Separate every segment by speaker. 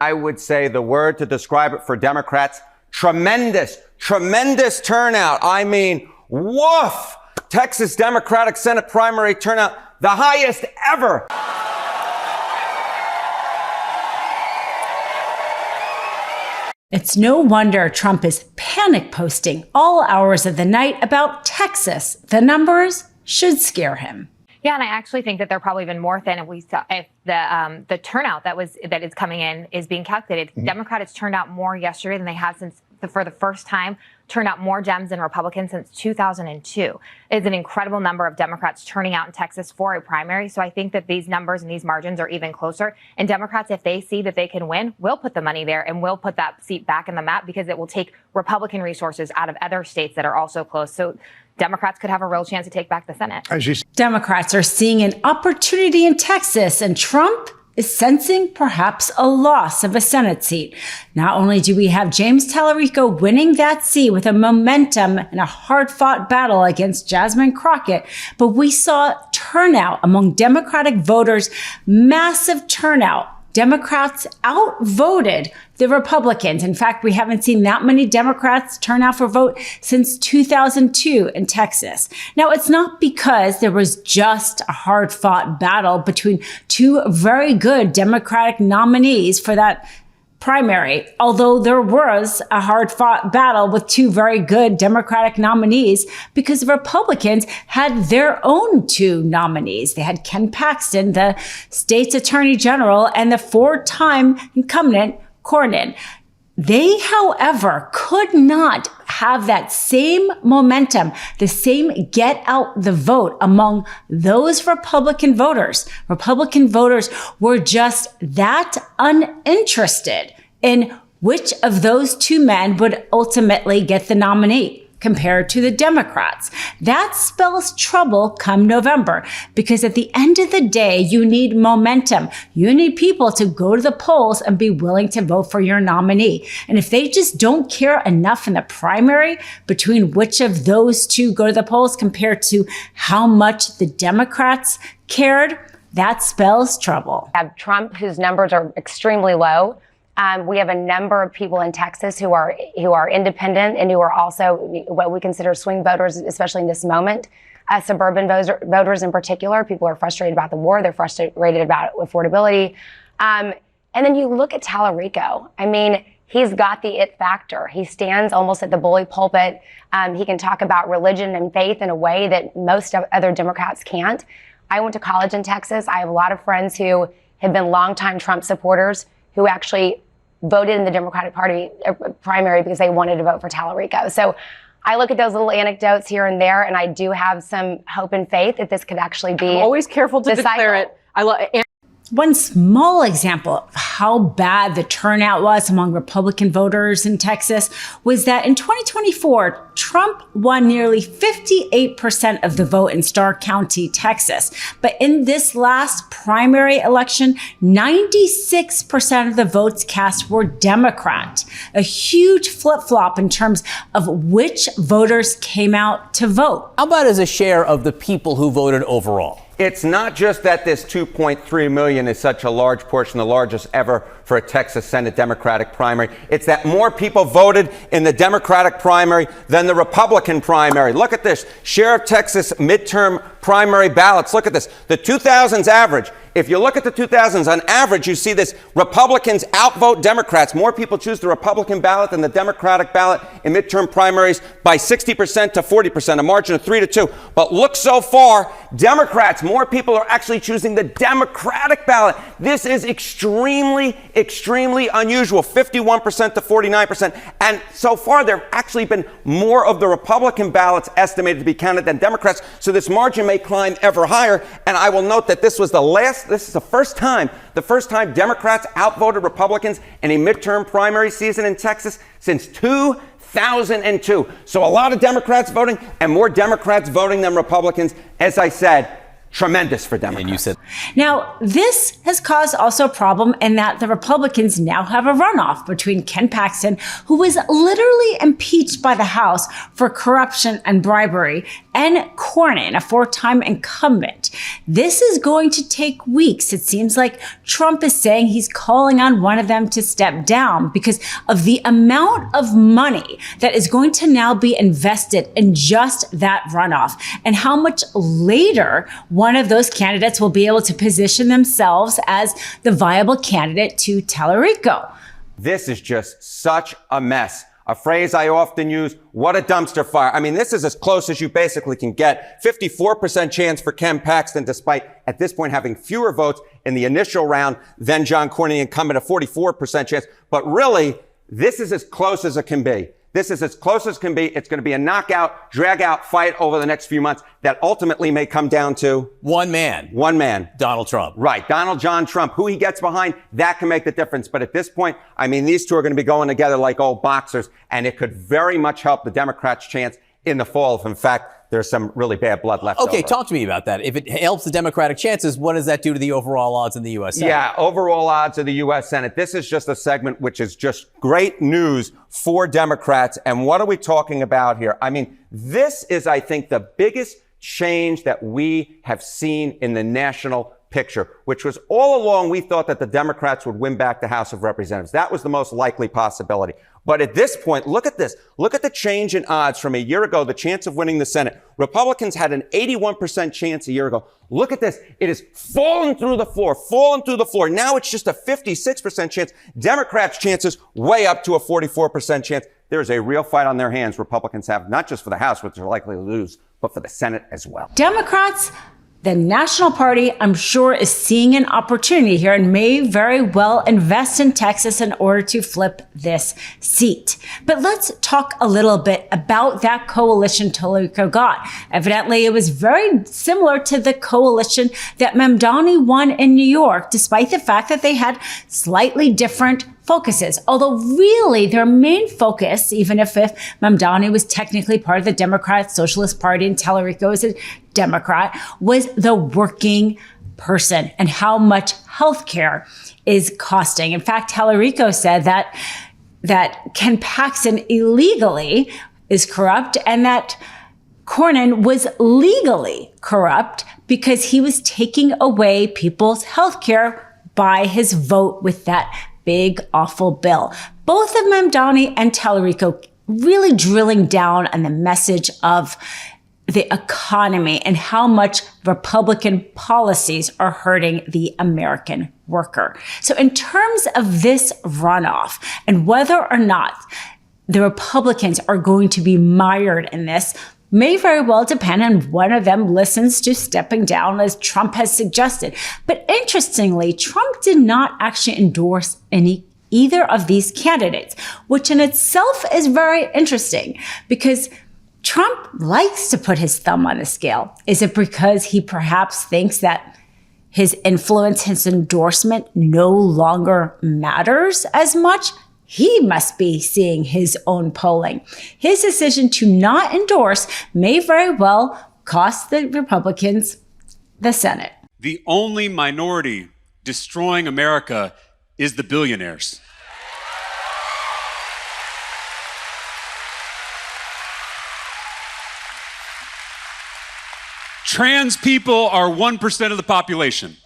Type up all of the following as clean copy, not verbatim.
Speaker 1: I would say the word to describe it for Democrats, tremendous turnout. I mean, woof! Texas Democratic Senate primary turnout, the highest ever.
Speaker 2: It's no wonder Trump is panic posting all hours of the night about Texas. The numbers should scare him.
Speaker 3: Yeah, and I actually think that they're probably even more than if the turnout that is coming in is being calculated. Mm-hmm. Democrats turned out more yesterday than they have for the first time, turned out more Dems than Republicans since 2002. It's an incredible number of Democrats turning out in Texas for a primary. So I think that these numbers and these margins are even closer. And Democrats, if they see that they can win, will put the money there and will put that seat back in the map because it will take Republican resources out of other states that are also close. So Democrats could have a real chance to take back the Senate.
Speaker 2: Democrats are seeing an opportunity in Texas, and Trump is sensing perhaps a loss of a Senate seat. Not only do we have James Talarico winning that seat with a momentum and a hard-fought battle against Jasmine Crockett, but we saw turnout among Democratic voters, massive turnout. Democrats outvoted the Republicans. In fact, we haven't seen that many Democrats turn out for vote since 2002 in Texas. Now, it's not because there was just a hard-fought battle between two very good Democratic nominees for that primary, although there was a hard-fought battle with two very good Democratic nominees because the Republicans had their own two nominees. They had Ken Paxton, the state's attorney general, and the four-time incumbent Cornyn. They, however, could not have that same momentum, the same get out the vote among those Republican voters. Republican voters were just that uninterested in which of those two men would ultimately get the nominee compared to the Democrats. That spells trouble come November, because at the end of the day, you need momentum. You need people to go to the polls and be willing to vote for your nominee. And if they just don't care enough in the primary between which of those two go to the polls compared to how much the Democrats cared, that spells trouble.
Speaker 4: We have Trump, whose numbers are extremely low. We have a number of people in Texas who are independent and who are also what we consider swing voters, especially in this moment. Suburban voters in particular, people are frustrated about the war. They're frustrated about affordability. And then you look at Talarico. I mean, he's got the it factor. He stands almost at the bully pulpit. He can talk about religion and faith in a way that most other Democrats can't. I went to college in Texas. I have a lot of friends who have been longtime Trump supporters who actually voted in the Democratic Party primary because they wanted to vote for Talarico. So I look at those little anecdotes here and there, and I do have some hope and faith that this could actually be.
Speaker 5: I'm always careful to declare it.
Speaker 2: One small example of how bad the turnout was among Republican voters in Texas was that in 2024, Trump won nearly 58% of the vote in Starr County, Texas. But in this last primary election, 96% of the votes cast were Democrat. A huge flip-flop in terms of which voters came out to vote.
Speaker 6: How about as a share of the people who voted overall?
Speaker 1: It's not just that this 2.3 million is such a large portion, the largest ever for a Texas Senate Democratic primary. It's that more people voted in the Democratic primary than the Republican primary. Look at this. Share of Texas midterm primary ballots. Look at this. The 2000s average. If you look at the 2000s, on average, you see this. Republicans outvote Democrats. More people choose the Republican ballot than the Democratic ballot in midterm primaries by 60% to 40%, a margin of 3-2. But look so far, Democrats, more people are actually choosing the Democratic ballot. This is extremely unusual, 51% to 49%. And so far, there have actually been more of the Republican ballots estimated to be counted than Democrats. So this margin may climb ever higher. And I will note that this is the first time Democrats outvoted Republicans in a midterm primary season in Texas since 2002. So a lot of Democrats voting and more Democrats voting than Republicans. As I said, tremendous for Democrats.
Speaker 6: And you said
Speaker 2: Now, this has caused also a problem in that the Republicans now have a runoff between Ken Paxton, who was literally impeached by the House for corruption and bribery, and Cornyn, a four-time incumbent. This is going to take weeks. It seems like Trump is saying he's calling on one of them to step down because of the amount of money that is going to now be invested in just that runoff, and how much later one of those candidates will be able to position themselves as the viable candidate to Talarico.
Speaker 1: This is just such a mess. A phrase I often use, what a dumpster fire. I mean, this is as close as you basically can get. 54% chance for Ken Paxton, despite at this point having fewer votes in the initial round than John Cornyn, incumbent, a 44% chance. But really, this is as close as it can be. This is as close as can be. It's going to be a knockout, drag-out fight over the next few months that ultimately may come down to
Speaker 6: One man. Donald Trump.
Speaker 1: Right. Donald John Trump. Who he gets behind, that can make the difference. But at this point, I mean, these two are going to be going together like old boxers, and it could very much help the Democrats' chance in the fall if, in fact, there's some really bad blood left
Speaker 6: Okay,
Speaker 1: over.
Speaker 6: talk to me about that. If it helps the Democratic chances, what does that do to the overall odds in the U.S. Senate?
Speaker 1: Yeah, overall odds of the U.S. Senate. This is just a segment which is just great news for Democrats. And what are we talking about here? I mean, this is, I think, the biggest change that we have seen in the national picture, which was all along we thought that the Democrats would win back the House of Representatives. That was the most likely possibility. But at this point, look at this. Look at the change in odds from a year ago, the chance of winning the Senate. Republicans had an 81% chance a year ago. Look at this. It has fallen through the floor. Now it's just a 56% chance. Democrats' chances way up to a 44% chance. There's a real fight on their hands Republicans have, not just for the House, which they're likely to lose, but for the Senate as well.
Speaker 2: Democrats, the National Party, I'm sure, is seeing an opportunity here and may very well invest in Texas in order to flip this seat. But let's talk a little bit about that coalition Talarico got. Evidently, it was very similar to the coalition that Mamdani won in New York, despite the fact that they had slightly different focuses. Although really their main focus, even if Mamdani was technically part of the Democrat Socialist Party and Talarico is a Democrat, was the working person and how much healthcare is costing. In fact, Talarico said that Ken Paxton illegally is corrupt and that Cornyn was legally corrupt because he was taking away people's healthcare by his vote with that big, awful bill. Both of Mamdani and Talarico really drilling down on the message of the economy and how much Republican policies are hurting the American worker. So in terms of this runoff and whether or not the Republicans are going to be mired in this, may very well depend on one of them listens to stepping down as Trump has suggested. But interestingly, Trump did not actually endorse either of these candidates, which in itself is very interesting because Trump likes to put his thumb on the scale. Is it because he perhaps thinks that his influence, his endorsement no longer matters as much? He must be seeing his own polling. His decision to not endorse may very well cost the Republicans the Senate.
Speaker 5: The only minority destroying America is the billionaires. Trans people are 1% of the population.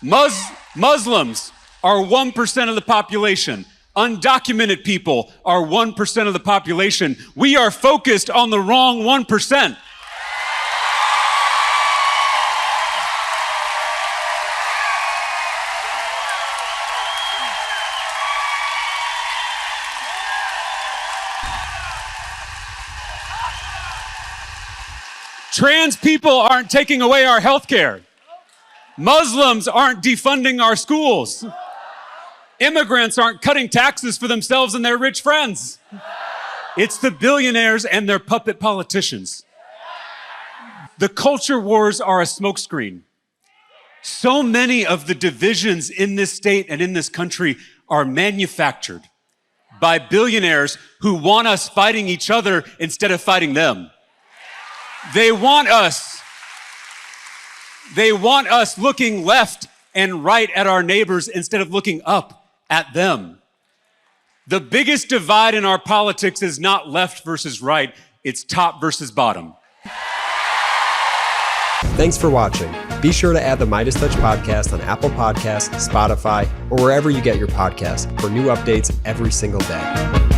Speaker 5: Muslims are 1% of the population. Undocumented people are 1% of the population. We are focused on the wrong 1%. Trans people aren't taking away our health care. Muslims aren't defunding our schools. Immigrants aren't cutting taxes for themselves and their rich friends. It's the billionaires and their puppet politicians. The culture wars are a smokescreen. So many of the divisions in this state and in this country are manufactured by billionaires who want us fighting each other instead of fighting them. They want us They want us looking left and right at our neighbors instead of looking up at them. The biggest divide in our politics is not left versus right, it's top versus bottom.
Speaker 7: Thanks for watching. Be sure to add the MeidasTouch podcast on Apple Podcasts, Spotify, or wherever you get your podcasts for new updates every single day.